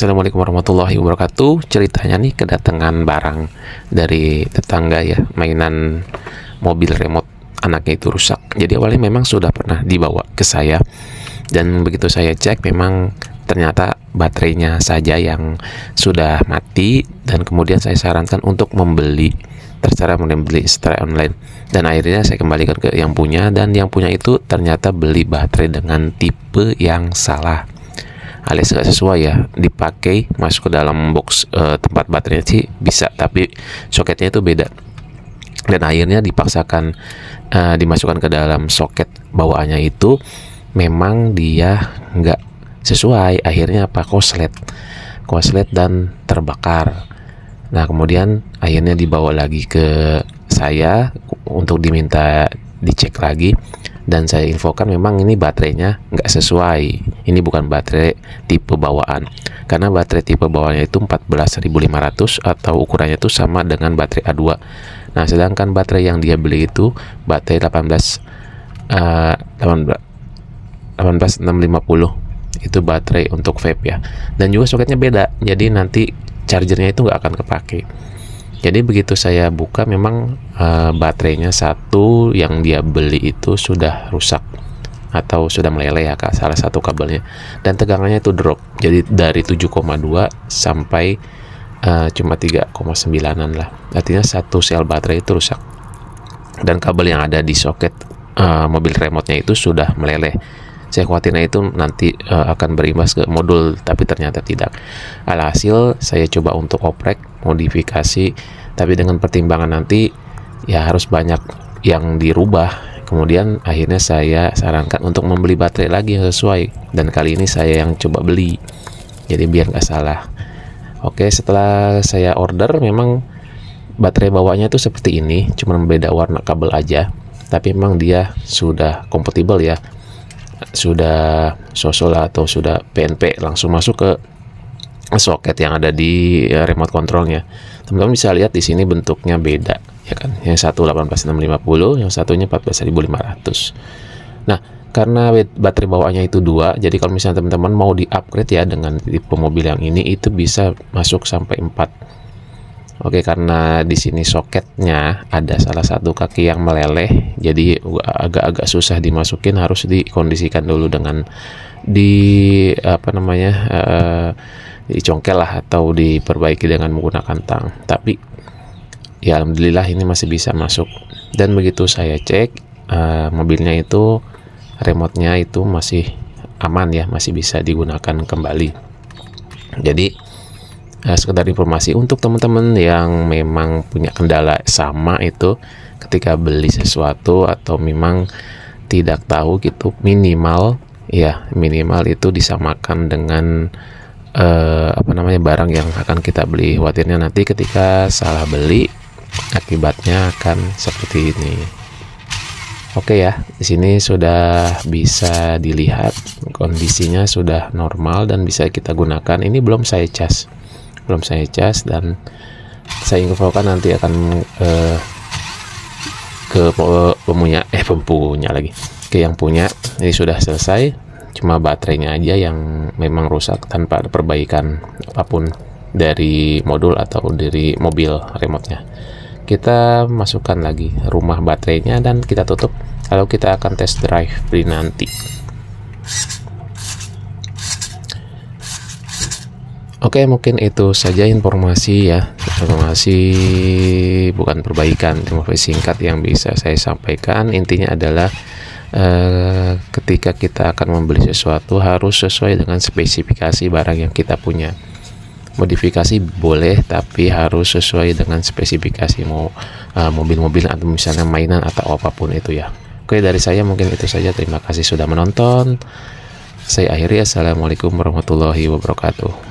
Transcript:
Assalamualaikum warahmatullahi wabarakatuh. Ceritanya nih kedatangan barang dari tetangga ya, mainan mobil remote anaknya itu rusak. Jadi awalnya memang sudah pernah dibawa ke saya, dan begitu saya cek memang ternyata baterainya saja yang sudah mati, dan kemudian saya sarankan untuk membeli, terserah membeli secara online, dan akhirnya saya kembalikan ke yang punya, dan yang punya itu ternyata beli baterai dengan tipe yang salah, alias gak sesuai ya, dipakai masuk ke dalam box tempat baterainya sih bisa, tapi soketnya itu beda, dan akhirnya dipaksakan dimasukkan ke dalam soket bawaannya itu memang dia nggak sesuai, akhirnya apa, koslet dan terbakar. Nah kemudian akhirnya dibawa lagi ke saya untuk diminta dicek lagi, dan saya infokan memang ini baterainya nggak sesuai, ini bukan baterai tipe bawaan, karena baterai tipe bawaannya itu 14.500 atau ukurannya itu sama dengan baterai A2. Nah sedangkan baterai yang dia beli itu baterai 18650, itu baterai untuk vape ya, dan juga soketnya beda, jadi nanti chargernya itu nggak akan kepake. Jadi begitu saya buka memang baterainya satu yang dia beli itu sudah rusak atau sudah meleleh ya Kak, salah satu kabelnya, dan tegangannya itu drop, jadi dari 7,2 sampai cuma 3,9an lah, artinya satu sel baterai itu rusak, dan kabel yang ada di soket mobil remote-nya itu sudah meleleh. Saya khawatirnya itu nanti akan berimbas ke modul, tapi ternyata tidak. Alhasil saya coba untuk oprek, modifikasi, tapi dengan pertimbangan nanti ya harus banyak yang dirubah. Kemudian akhirnya saya sarankan untuk membeli baterai lagi yang sesuai, dan kali ini saya yang coba beli, jadi biar nggak salah. Oke, setelah saya order memang baterai bawaannya itu seperti ini, cuma beda warna kabel aja, tapi memang dia sudah kompatibel ya, sudah sosol atau sudah PNP, langsung masuk ke soket yang ada di remote controlnya. Teman-teman bisa lihat di sini bentuknya beda ya kan, yang satu 18650, yang satunya 14500. Nah karena baterai bawaannya itu dua, jadi kalau misalnya teman-teman mau di upgrade ya dengan tipe mobil yang ini, itu bisa masuk sampai 4. Oke, karena di sini soketnya ada salah satu kaki yang meleleh, jadi agak-agak susah dimasukin, harus dikondisikan dulu dengan dicongkel lah atau diperbaiki dengan menggunakan tang. Tapi ya alhamdulillah ini masih bisa masuk, dan begitu saya cek mobilnya itu remote-nya itu masih aman ya, masih bisa digunakan kembali. Jadi sekedar informasi untuk teman-teman yang memang punya kendala sama itu ketika beli sesuatu atau memang tidak tahu gitu, minimal itu disamakan dengan barang yang akan kita beli. Khawatirnya nanti ketika salah beli akibatnya akan seperti ini. Oke ya, di sini sudah bisa dilihat kondisinya sudah normal dan bisa kita gunakan. Ini belum saya cas, dan saya infokan nanti akan ke pempunya lagi, ke yang punya. Ini sudah selesai, cuma baterainya aja yang memang rusak tanpa ada perbaikan apapun dari modul atau dari mobil remote-nya. Kita masukkan lagi rumah baterainya dan kita tutup, lalu kita akan test drive di nanti. Oke, mungkin itu saja informasi bukan perbaikan, informasi singkat yang bisa saya sampaikan. Intinya adalah ketika kita akan membeli sesuatu harus sesuai dengan spesifikasi barang yang kita punya. Modifikasi boleh, tapi harus sesuai dengan spesifikasi, mau mobil-mobil atau misalnya mainan atau apapun itu ya. Oke, dari saya mungkin itu saja. Terima kasih sudah menonton. Saya akhiri. Assalamualaikum warahmatullahi wabarakatuh.